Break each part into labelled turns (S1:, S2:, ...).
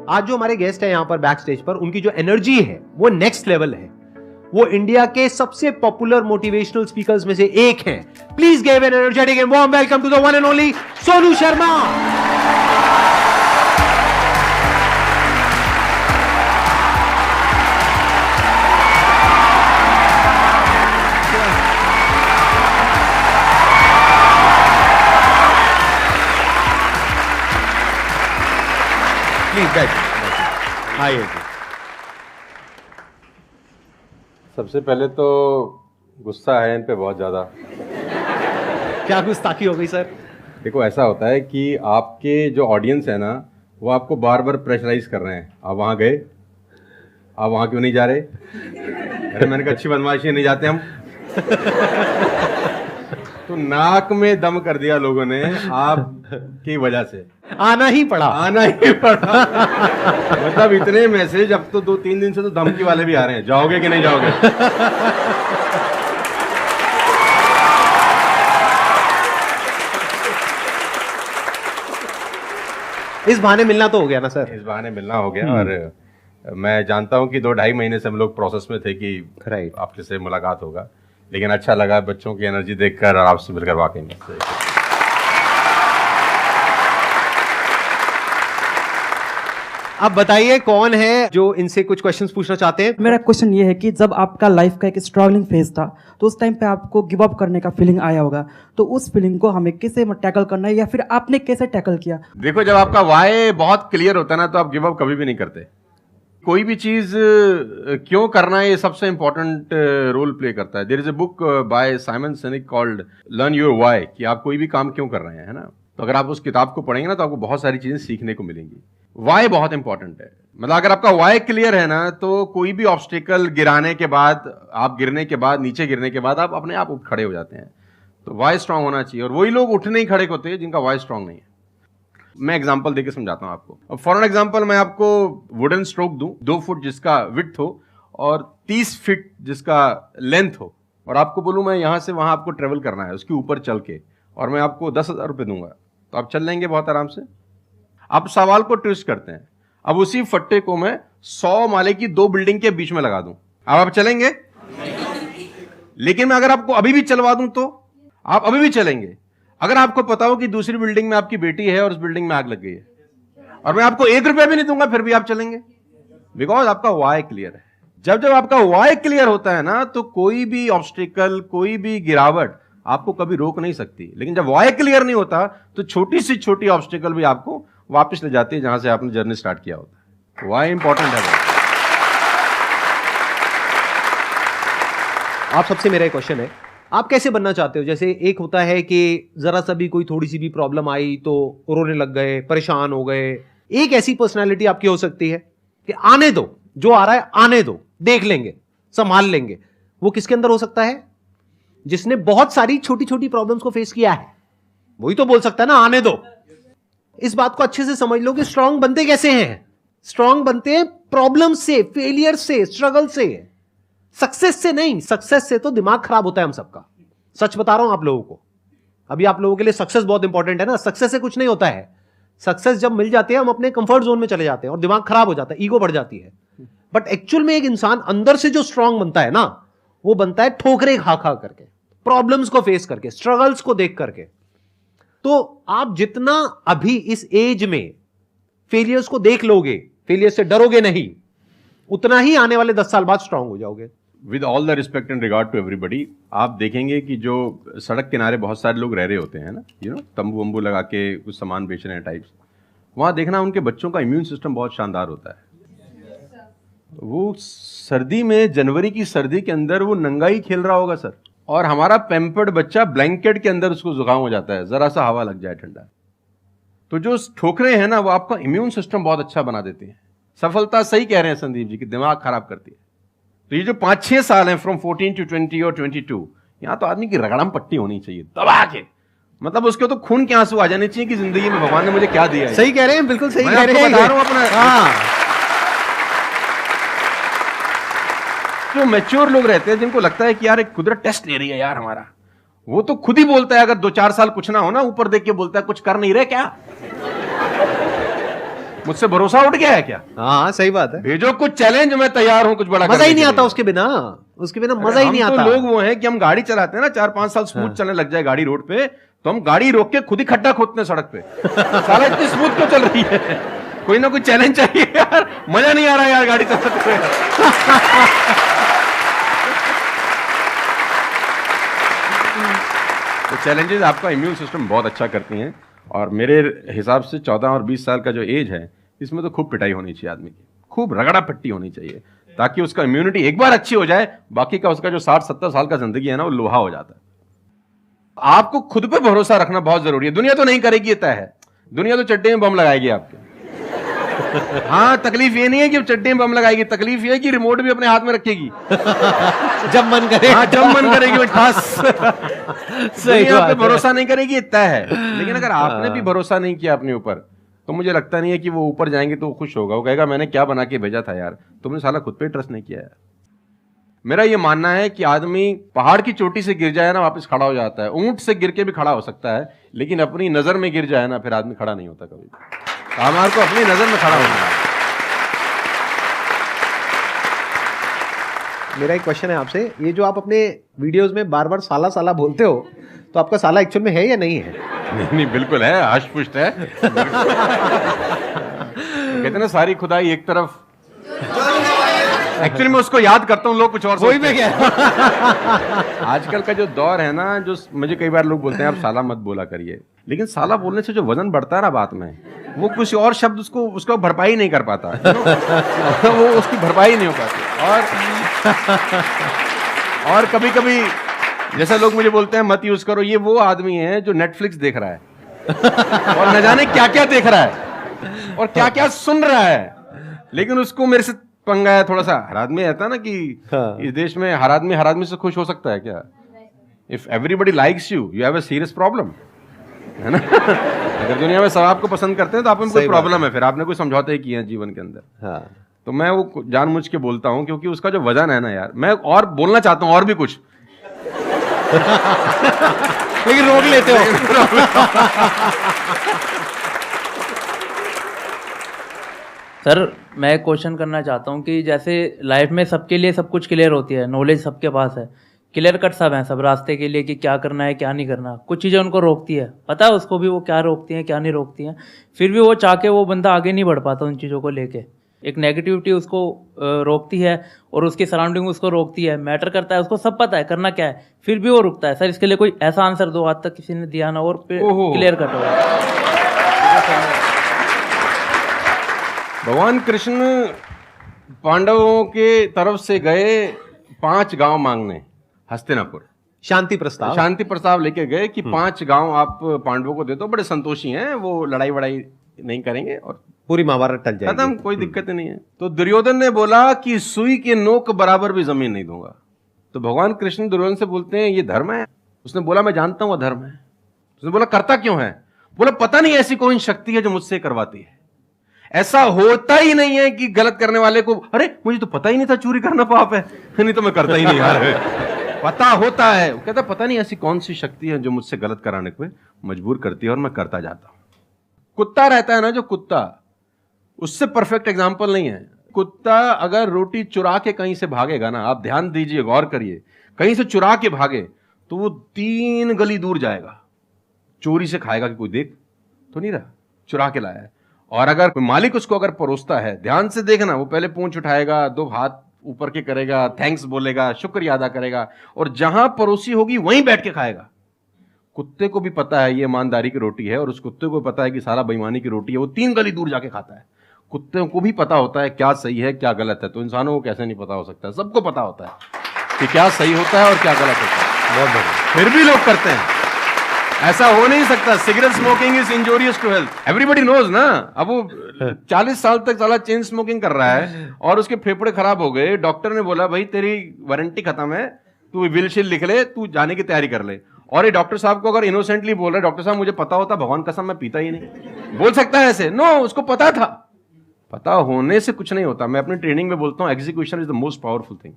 S1: आज जो हमारे गेस्ट है यहां पर बैक स्टेज पर, उनकी जो एनर्जी है वो नेक्स्ट लेवल है। वो इंडिया के सबसे पॉपुलर मोटिवेशनल स्पीकर्स में से एक हैं। Please give an energetic and warm welcome to the one and only Sonu Sharma.
S2: सबसे पहले तो गुस्सा है इन पे बहुत ज़्यादा।
S1: क्या गुस्ताखी हो गई सर?
S2: देखो, ऐसा होता है कि आपके जो ऑडियंस है ना, वो आपको बार बार प्रेशराइज कर रहे हैं। आप वहाँ गए, आप वहाँ क्यों नहीं जा रहे? अरे मैंने कहा अच्छी बदमाशी नहीं जाते हम। तो नाक में दम कर दिया लोगों ने आपकी वजह से।
S1: आना ही पड़ा।
S2: मतलब इतने मैसेज, अब तो 2-3 दिन से तो धमकी वाले भी आ रहे हैं, जाओगे कि नहीं जाओगे।
S1: इस बहाने मिलना तो हो गया ना सर?
S2: इस बहाने मिलना हो गया। और मैं जानता हूं कि 2-2.5 महीने से हम लोग प्रोसेस में थे कि आपके से मुलाकात होगा, लेकिन अच्छा लगा बच्चों की एनर्जी देखकर और आपसे मिलकर वाकई में।
S1: अब बताइए कौन है जो इनसे कुछ क्वेश्चंस पूछना चाहते हैं?
S3: मेरा क्वेश्चन ये है कि जब आपका लाइफ का एक स्ट्रगलिंग फेज था तो उस टाइम पे आपको गिव अप करने का फीलिंग आया होगा, तो उस फीलिंग को हमें कैसे टैकल करना है या फिर आपने कैसे टैकल किया?
S2: देखो, जब आपका वाई बहुत क्लियर होता है ना, तो आप गिव अप कभी भी नहीं करते। कोई भी चीज क्यों करना है, ये सबसे इंपॉर्टेंट रोल प्ले करता है। There is a book by Simon Sinek called learn your why, कि आप कोई भी काम क्यों कर रहे हैं, है ना। तो अगर आप उस किताब को पढ़ेंगे ना, तो आपको बहुत सारी चीजें सीखने को मिलेंगी। वाई बहुत इंपॉर्टेंट है। मतलब अगर आपका वाई क्लियर है ना, तो कोई भी ऑब्स्टिकल गिराने के बाद, आप गिरने के बाद, नीचे गिरने के बाद आप अपने आप उठ खड़े हो जाते हैं। तो वाई स्ट्रांग होना चाहिए, और वही लोग उठ नहीं खड़े होते हैं जिनका वाई स्ट्रांग नहीं है। मैं एग्जांपल देके समझाता हूं आपको। अब फॉर एन एग्जांपल मैं आपको वुडन स्ट्रोक दूं, 2 फुट जिसका विड्थ हो और 30 फीट जिसका लेंथ हो, और आपको बोलूं मैं यहां से वहां आपको ट्रेवल करना है उसके ऊपर चल के, और मैं आपको 10,000 रुपये दूंगा, तो आप चल लेंगे बहुत आराम से। आप सवाल को ट्विस्ट करते हैं। अब उसी फट्टे को मैं 100 माले की 2 बिल्डिंग के बीच में लगा दूं, अब आप चलेंगे? लेकिन मैं अगर आपको अभी भी चलवा दूं तो आप अभी भी चलेंगे। अगर आपको पता हो कि दूसरी बिल्डिंग में आपकी बेटी है और उस बिल्डिंग में आग लग गई है, और मैं आपको 1 रुपया भी नहीं दूंगा, फिर भी आप चलेंगे, बिकॉज आपका वाई क्लियर है। जब जब आपका वाई क्लियर होता है ना, तो कोई भी ऑब्स्टिकल, कोई भी गिरावट आपको कभी रोक नहीं सकती। लेकिन जब वाई क्लियर नहीं होता, तो छोटी से छोटी ऑब्स्टिकल भी आपको वापस ले जाती है जहां से आपने जर्नी स्टार्ट किया होता है। वाई इंपॉर्टेंट है।
S1: आप सबसे मेरा एक क्वेश्चन है, आप कैसे बनना चाहते हो? जैसे एक होता है कि जरा सा भी कोई थोड़ी सी भी प्रॉब्लम आई तो रोने लग गए, परेशान हो गए। एक ऐसी पर्सनालिटी आपकी हो सकती है कि आने दो, जो आ रहा है आने दो, देख लेंगे, संभाल लेंगे। वो किसके अंदर हो सकता है? जिसने बहुत सारी छोटी छोटी प्रॉब्लम्स को फेस किया है, वही तो बोल सकता है ना आने दो। इस बात को अच्छे से समझ लो कि स्ट्रांग बनते कैसे हैं। स्ट्रांग बनते हैं प्रॉब्लम से, फेलियर से, स्ट्रगल से, सक्सेस से नहीं। सक्सेस से तो दिमाग खराब होता है हम सबका। सच बता रहा हूं आप लोगों को। अभी आप लोगों के लिए सक्सेस बहुत इंपॉर्टेंट है ना। सक्सेस से कुछ नहीं होता है। सक्सेस जब मिल जाती है, हम अपने कंफर्ट जोन में चले जाते हैं और दिमाग खराब हो जाता है, ईगो बढ़ जाती है। बट एक्चुअल में एक इंसान अंदर से जो स्ट्रांग बनता है ना, वो बनता है ठोकरे खा खा करके, प्रॉब्लम्स को फेस करके, स्ट्रगल्स को देख करके। तो आप जितना अभी इस एज में फेलियर्स को देख लोगे, फेलियर से डरोगे नहीं, उतना ही आने वाले 10 साल बाद स्ट्रांग हो जाओगे।
S2: With all the respect and regard to everybody, आप देखेंगे कि जो सड़क किनारे बहुत सारे लोग रह रहे होते हैं ना, तंबू वंबू लगा के कुछ सामान बेच रहे हैं टाइप्स, वहाँ देखना उनके बच्चों का इम्यून सिस्टम बहुत शानदार होता है। वो सर्दी में, जनवरी की सर्दी के अंदर वो नंगा ही खेल रहा होगा सर, और हमारा पैम्पर्ड बच्चा ब्लैंकेट के अंदर उसको जुकाम हो जाता है, जरा सा हवा लग जाए ठंडा। तो जो ठोकरे हैं ना, वो आपका इम्यून सिस्टम बहुत अच्छा बना देती हैं। सफलता, सही कह रहे हैं संदीप जी, कि दिमाग खराब करती है। तो ये जो 5-6 साल हैं, फ्रॉम 14 to 20 और 22, यहाँ तो आदमी की रगड़म पट्टी होनी चाहिए दबा के। मतलब उसके तो खून के आंसू आ जाने चाहिए कि जिंदगी में भगवान ने मुझे क्या दिया है।
S1: सही कह रहे हैं, बिल्कुल सही कह रहे हैं।
S2: बता रहा हूं अपना। जो मैच्योर लोग रहते हैं, जिनको लगता है कि यार एक कुदरत टेस्ट ले रही है यार हमारा, वो तो खुद ही बोलता है, अगर 2-4 साल कुछ ना हो ना, ऊपर देख के बोलता है कुछ कर नहीं रहे क्या। मुझसे भरोसा उठ गया है क्या?
S1: हाँ सही बात है,
S2: भेजो कुछ चैलेंज, मैं तैयार हूं कुछ बड़ा
S1: मजा
S2: करने
S1: ही नहीं
S2: के
S1: आता
S2: लिए।
S1: उसके बिना मजा ही नहीं
S2: हम
S1: आता।
S2: तो लोग वो हैं कि हम गाड़ी चलाते हैं ना, 4-5 साल स्मूथ चलने लग जाए गाड़ी रोड पे, तो हम गाड़ी रोक के खुद ही खड्डा खोदते हैं सड़क पे। साला इतनी स्मूथ क्यों चल रही है? कोई ना कोई चैलेंज चाहिए यार, मजा नहीं आ रहा यार गाड़ी चलाते हुए। तो चैलेंजेस आपका इम्यून सिस्टम बहुत अच्छा करती हैं, और मेरे हिसाब से 14 और 20 साल का जो एज है, इसमें तो खूब पिटाई होनी चाहिए आदमी की, खूब रगड़ा पट्टी होनी चाहिए, ताकि उसका इम्यूनिटी एक बार अच्छी हो जाए, बाकी का उसका जो 60-70 साल का जिंदगी है ना, वो लोहा हो जाता है। आपको खुद पे भरोसा रखना बहुत जरूरी है। दुनिया तो नहीं करेगी, ये तय है। दुनिया तो चड्डे में बम लगाएगी आपके। हाँ, तकलीफ ये नहीं है कि चड्डे में बम लगाएगी, तकलीफ ये है कि रिमोट भी अपने हाथ में रखेगी
S1: जब मन करे।
S2: हाँ, जब मन करेगी बस।
S1: सही
S2: दुनिया
S1: बात
S2: पे
S1: है।
S2: भरोसा नहीं करेगी, ये तय है। लेकिन अगर आपने भी भरोसा नहीं किया अपने ऊपर, तो मुझे लगता नहीं है कि वो ऊपर जाएंगे तो वो खुश होगा। वो कहेगा मैंने क्या बना के भेजा था यार, तुमने साला खुद पे ट्रस्ट नहीं किया यार। मेरा ये मानना है कि आदमी पहाड़ की चोटी से गिर जाए ना, वापस खड़ा हो जाता है। ऊंट से गिर के भी खड़ा हो सकता है, लेकिन अपनी नजर में गिर जाए ना, फिर आदमी खड़ा नहीं होता कभी। तो हमारे को अपनी नजर में खड़ा होना है।
S1: मेरा एक क्वेश्चन है आपसे, ये जो आप अपने वीडियोस में बार बार साला साला बोलते हो, तो आपका साला एक्चुअल में है या नहीं है?
S2: नहीं बिल्कुल है, हष्ट-पुष्ट है। कहते हैं ना सारी खुदाई एक तरफ। एक्चुअली मैं उसको याद करता हूँ, लोग कुछ और
S1: वही मैं कह
S2: आजकल का जो दौर है ना, जो मुझे कई बार लोग बोलते हैं आप साला मत बोला करिए, लेकिन साला बोलने से जो वजन बढ़ता है ना बात में, वो कुछ और शब्द उसको भरपाई नहीं कर पाता। वो उसकी भरपाई नहीं हो पाती। और कभी कभी जैसे लोग मुझे बोलते हैं मत यूज करो, ये वो आदमी है जो नेटफ्लिक्स देख रहा है और न जाने क्या क्या देख रहा है और क्या क्या सुन रहा है, लेकिन उसको मेरे से पंगा है थोड़ा सा। हर आदमी रहता है ना कि इस देश में हर आदमी से खुश हो सकता है क्या? If everybody likes you have a serious problem, है ना? अगर दुनिया में सब आपको पसंद करते हैं तो आप में कोई प्रॉब्लम है, फिर आपने कोई समझौते ही किए हैं जीवन के अंदर।
S1: हाँ।
S2: तो मैं वो जानबूझ के बोलता हूं, क्योंकि उसका जो वजन है ना यार, मैं और बोलना चाहता हूं और भी कुछ,
S1: लेकिन रोक लेते हो।
S4: सर मैं क्वेश्चन करना चाहता हूँ कि जैसे लाइफ में सबके लिए सब कुछ क्लियर होती है, नॉलेज सबके पास है, क्लियर कट सब है सब रास्ते के लिए कि क्या करना है क्या नहीं करना। कुछ चीज़ें उनको रोकती है, पता है उसको भी वो क्या रोकती हैं क्या नहीं रोकती हैं, फिर भी वो चाह के वो बंदा आगे नहीं बढ़ पाता उन चीज़ों को लेके। एक नेगेटिविटी उसको रोकती है और उसकी सराउंडिंग उसको रोकती है, मैटर करता है, उसको सब पता है करना क्या है, फिर भी वो रुकता है। सर इसके लिए कोई ऐसा आंसर दो, आज तक किसी ने दिया ना और क्लियर कट हो।
S2: भगवान कृष्ण पांडवों के तरफ से गए 5 गांव मांगने हस्तिनापुर,
S1: शांति प्रस्ताव
S2: लेके गए कि 5 गांव आप पांडवों को दे दो, बड़े संतोषी हैं, वो लड़ाई वड़ाई नहीं करेंगे और
S1: पूरी महाभारत टल जाएगी,
S2: खत्म, कोई दिक्कत नहीं है। तो दुर्योधन ने बोला कि सुई के नोक बराबर भी जमीन नहीं दूंगा। तो भगवान कृष्ण दुर्योधन से बोलते हैं ये धर्म है? उसने बोला मैं जानता हूं वो धर्म है। उसने बोला करता क्यों है? बोला पता नहीं ऐसी कौन शक्ति है जो मुझसे करवाती है। ऐसा होता ही नहीं है कि गलत करने वाले को अरे मुझे तो पता ही नहीं था चोरी करना पाप है, नहीं तो मैं करता ही नहीं यार। पता होता है। वो कहता पता नहीं ऐसी कौन सी शक्ति है जो मुझसे गलत कराने को मजबूर करती है और मैं करता जाता हूं। कुत्ता रहता है ना, जो कुत्ता, उससे परफेक्ट एग्जाम्पल नहीं है। कुत्ता अगर रोटी चुरा के कहीं से भागेगा ना, आप ध्यान दीजिए, गौर करिए, कहीं से चुरा के भागे तो वो 3 गली दूर जाएगा, चोरी से खाएगा कि कोई देख तो नहीं रहा, चुरा के लाया है। और अगर मालिक उसको अगर परोसता है, ध्यान से देखना, वो पहले पूंछ उठाएगा, 2 हाथ ऊपर के करेगा, थैंक्स बोलेगा, शुक्रिया अदा करेगा, और जहां परोसी होगी वहीं बैठ के खाएगा। कुत्ते को भी पता है ये ईमानदारी की रोटी है और उस कुत्ते को पता है कि सारा बेईमानी की रोटी है, वो 3 गली दूर जाके खाता है। कुत्ते को भी पता होता है क्या सही है क्या गलत है, तो इंसानों को कैसे नहीं पता हो सकता? सबको पता होता है कि क्या सही होता है और क्या गलत होता है।
S1: बहुत बढ़िया।
S2: फिर भी लोग करते हैं। ऐसा हो नहीं सकता। Cigarette smoking is injurious to health, everybody knows ना। अब वो 40 साल तक साला चेन स्मोकिंग कर रहा है और उसके फेफड़े खराब हो गए, डॉक्टर ने बोला भाई तेरी वारंटी खत्म है, तू विल शील लिख ले, तू जाने की तैयारी कर ले। और ये डॉक्टर साहब को अगर इनोसेंटली बोल रहा है, डॉक्टर साहब मुझे पता होता, भगवान कसम मैं पीता ही नहीं, बोल सकता है ऐसे? नो, उसको पता था। पता होने से कुछ नहीं होता। मैं अपनी ट्रेनिंग में बोलता हूं execution is the most powerful thing.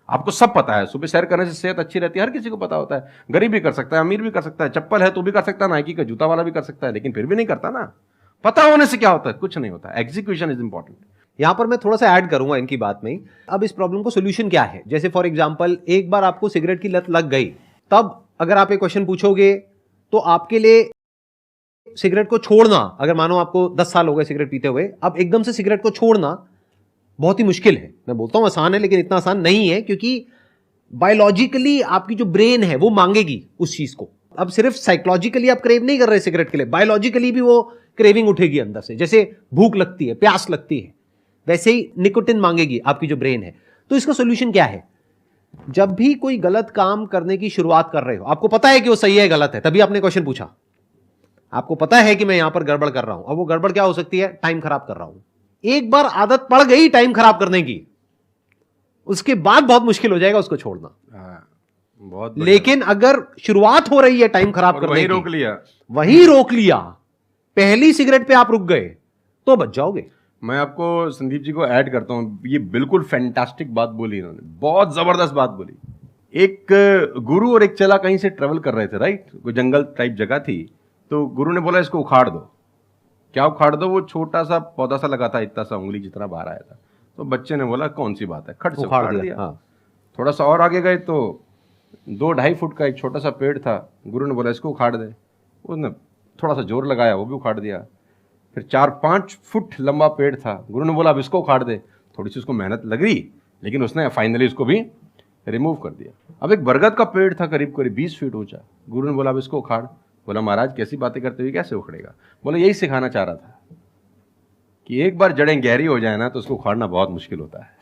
S2: आपको सब पता है, सुबह सैर करने से सेहत अच्छी रहती है, हर किसी को पता होता है। गरीब भी कर सकता है, अमीर भी कर सकता है, चप्पल है तो भी कर सकता है, नाइकी का जूता वाला भी कर सकता है, लेकिन फिर भी नहीं करता ना। पता होने से क्या होता है? कुछ नहीं होता, एग्जीक्यूशन इज इंपॉर्टेंट।
S1: यहां पर मैं थोड़ा सा ऐड करूंगा इनकी बात में। अब इस प्रॉब्लम को सोल्यूशन क्या है? जैसे फॉर एग्जांपल, एक बार आपको सिगरेट की लत लग गई, तब अगर आप एक क्वेश्चन पूछोगे तो आपके लिए सिगरेट को छोड़ना, अगर मानो आपको 10 साल हो गए सिगरेट पीते हुए, अब एकदम से सिगरेट को छोड़ना बहुत ही मुश्किल है। मैं बोलता हूं आसान है, लेकिन इतना आसान नहीं है, क्योंकि बायोलॉजिकली आपकी जो ब्रेन है वो मांगेगी उस चीज को। अब सिर्फ साइकोलॉजिकली आप क्रेव नहीं कर रहे सिगरेट के लिए, बायोलॉजिकली भी वो क्रेविंग उठेगी अंदर से। जैसे भूख लगती है, प्यास लगती है, वैसे ही निकोटिन मांगेगी आपकी जो ब्रेन है। तो इसका सोल्यूशन क्या है? जब भी कोई गलत काम करने की शुरुआत कर रहे हो, आपको पता है कि वो सही है गलत है, तभी आपने क्वेश्चन पूछा, आपको पता है कि मैं यहां पर गड़बड़ कर रहा हूं। अब वो गड़बड़ क्या हो सकती है? टाइम खराब कर रहा हूं। एक बार आदत पड़ गई टाइम खराब करने की, उसके बाद बहुत मुश्किल हो जाएगा उसको छोड़ना।
S2: बहुत
S1: लेकिन अगर शुरुआत हो रही है टाइम खराब करने
S2: वही
S1: की,
S2: रोक लिया,
S1: वही रोक लिया, पहली सिगरेट पे आप रुक गए, तो बच जाओगे।
S2: मैं आपको संदीप जी को ऐड करता हूं, ये बिल्कुल फैंटास्टिक बात बोली इन्होंने, बहुत जबरदस्त बात बोली। एक गुरु और एक चेला कहीं से ट्रेवल कर रहे थे, राइट? कोई जंगल टाइप जगह थी, तो गुरु ने बोला इसको उखाड़ दो। क्या उखाड़ दो? वो छोटा सा पौधा सा लगा था, इतना सा उंगली जितना बाहर आया था। तो बच्चे ने बोला कौन सी बात है, खट से उखाड़ दिया।
S1: हाँ।
S2: थोड़ा सा और आगे गए तो 2-2.5 फुट का एक छोटा सा पेड़ था। गुरु ने बोला इसको उखाड़ दे। उसने थोड़ा सा जोर लगाया, वो भी उखाड़ दिया। फिर 4-5 फुट लंबा पेड़ था। गुरु ने बोला अब इसको उखाड़ दे। थोड़ी सी उसको मेहनत लग रही, लेकिन उसने फाइनली इसको भी रिमूव कर दिया। अब एक बरगद का पेड़ था करीब करीब 20 फीट ऊंचा। गुरु ने बोला अब इसको उखाड़। बोला महाराज कैसी बातें करते हुए, कैसे उखड़ेगा? बोला यही सिखाना चाह रहा था कि एक बार जड़ें गहरी हो जाए ना तो उसको उखाड़ना बहुत मुश्किल होता है।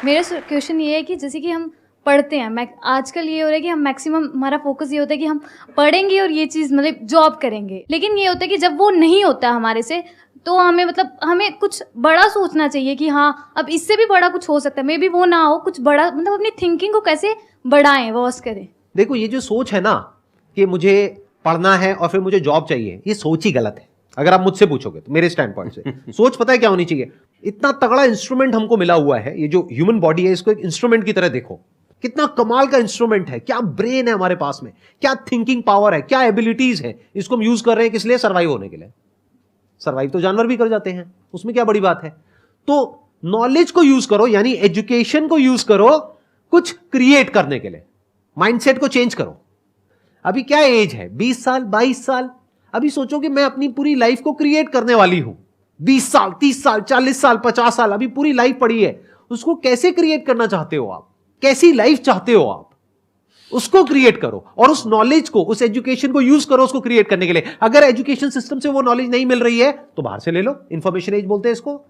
S5: मेरा क्वेश्चन ये है कि जैसे कि हम पढ़ते हैं, आजकल ये हो रहा है कि हम मैक्सिमम हमारा फोकस ये होता है कि हम पढ़ेंगे और ये चीज़ मतलब जॉब करेंगे, लेकिन ये होता है कि जब वो नहीं होता हमारे से, तो हमें मतलब हमें कुछ बड़ा सोचना चाहिए कि हाँ अब इससे भी बड़ा कुछ हो सकता है, मे बी वो ना हो, कुछ बड़ा, मतलब अपनी थिंकिंग को कैसे बढ़ाएं, वॉश करें।
S1: देखो, ये जो सोच है ना कि मुझे पढ़ना है और फिर मुझे जॉब चाहिए, ये सोच ही गलत है। अगर आप मुझसे पूछोगे तो मेरे स्टैंड पॉइंट से सोच पता है क्या होनी चाहिए? इतना तगड़ा इंस्ट्रूमेंट हमको मिला हुआ है, ये जो ह्यूमन बॉडी है, इसको एक इंस्ट्रूमेंट की तरह देखो। कितना कमाल का इंस्ट्रूमेंट है, क्या ब्रेन है हमारे पास में, क्या थिंकिंग पावर है, क्या एबिलिटीज है। इसको हम यूज कर रहे हैं किस लिए? सर्वाइव होने के लिए। सर्वाइव तो जानवर भी कर जाते हैं, उसमें क्या बड़ी बात है? तो नॉलेज को यूज करो, यानी एजुकेशन को यूज करो कुछ क्रिएट करने के लिए। माइंडसेट को चेंज करो। अभी क्या एज है? 20 साल, 22 साल। अभी सोचो कि मैं अपनी पूरी लाइफ को क्रिएट करने वाली हूं। 20 साल, 30 साल, 40 साल, 50 साल, अभी पूरी लाइफ पड़ी है। उसको कैसे क्रिएट करना चाहते हो आप? कैसी लाइफ चाहते हो आप? उसको क्रिएट करो और उस नॉलेज को, उस एजुकेशन को यूज करो उसको क्रिएट करने के लिए। अगर एजुकेशन सिस्टम से वो नॉलेज नहीं मिल रही है तो बाहर से ले लो। इंफॉर्मेशन एज बोलते हैं इसको।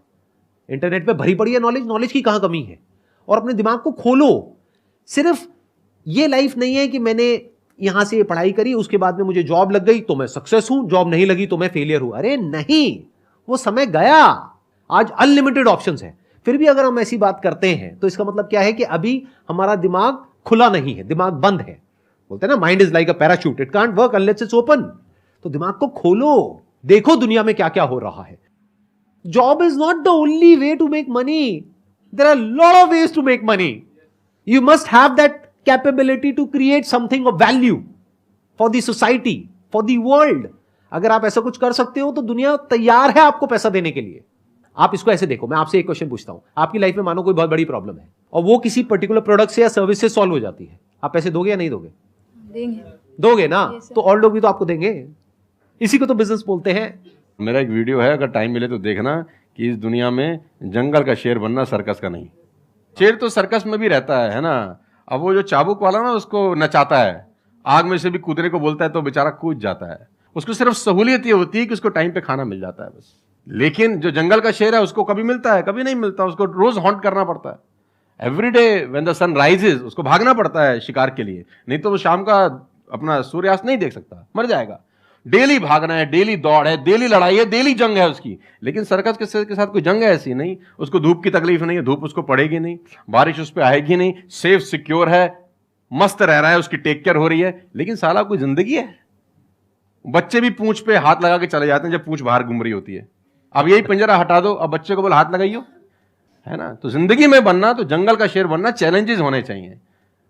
S1: इंटरनेट पे भरी पड़ी है नॉलेज, नॉलेज की कहां कमी है? और अपने दिमाग को खोलो। सिर्फ ये लाइफ नहीं है कि मैंने यहां से पढ़ाई करी, उसके बाद में मुझे जॉब लग गई तो मैं सक्सेस हूं, जॉब नहीं लगी तो मैं फेलियर हूं। अरे नहीं, वो समय गया। आज अनलिमिटेड ऑप्शंस है। फिर भी अगर हम ऐसी बात करते हैं तो इसका मतलब क्या है कि अभी हमारा दिमाग खुला नहीं है, दिमाग बंद है। बोलते हैं ना, mind is like a parachute, it can't work unless it's open. तो दिमाग को खोलो, देखो दुनिया में क्या क्या हो रहा है। Job is not the only way to make money, there are lot of ways to make money. You must have that capability to create something of value for the society, for the world. अगर आप ऐसा कुछ कर सकते हो तो दुनिया तैयार है आपको पैसा देने के लिए। आप इसको ऐसे देखो, मैं आपसे एक क्वेश्चन पूछता हूं। आपकी लाइफ में मानो कोई बहुत बड़ी प्रॉब्लम है और वो किसी पर्टिकुलर प्रोडक्ट से या सर्विस से सॉल्व हो जाती है, आप पैसे दोगे या नहीं दोगे?
S5: देंगे।
S1: दोगे ना? तो और लोग भी तो आपको देंगे। इसी को तो बिजनेस बोलते हैं।
S2: मेरा एक वीडियो है, अगर टाइम मिले तो देखना, कि इस दुनिया में जंगल का शेर बनना, सर्कस का नहीं। शेर तो सर्कस में भी रहता है ना। अब वो जो चाबुक वाला ना उसको नचाता है, आग में से भी कूदने को बोलता है तो बेचारा कूद जाता है। उसको सिर्फ सहूलियत ये होती है कि उसको टाइम पे खाना मिल जाता है बस। लेकिन जो जंगल का शेर है उसको कभी मिलता है, कभी नहीं मिलता। उसको रोज हॉन्ट करना पड़ता है। Every day when the sun rises उसको भागना पड़ता है शिकार के लिए, नहीं तो वो शाम का अपना सूर्यास्त नहीं देख सकता, मर जाएगा। डेली भागना है, डेली दौड़ है, डेली लड़ाई है, डेली जंग है उसकी। लेकिन सर्कस के साथ कोई जंग है ऐसी नहीं। उसको धूप की तकलीफ नहीं है, धूप उसको पड़ेगी नहीं, बारिश उस पर आएगी नहीं, सेफ सिक्योर है, मस्त रह रहा है, उसकी टेक केयर हो रही है। लेकिन साला कोई जिंदगी है? बच्चे भी पूंछ पे हाथ लगा के चले जाते हैं जब पूंछ बाहर घूम रही होती है। अब यही पिंजरा हटा दो, अब बच्चे को बोल हाथ लगाइयो, है ना? तो जिंदगी में बनना, तो जंगल का शेर बनना, चैलेंजेस होने चाहिए।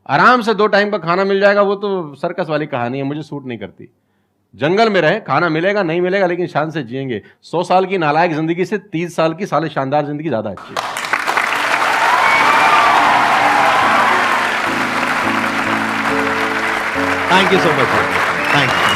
S2: आराम से 2 टाइम का खाना मिल जाएगा, वो तो सर्कस वाली कहानी है, मुझे सूट नहीं करती। जंगल में रहे, खाना मिलेगा नहीं मिलेगा लेकिन शान से जिएंगे। 100 साल की नालायक जिंदगी से 30 साल की साले शानदार जिंदगी ज्यादा अच्छी है।
S1: Thank you so much, thank you.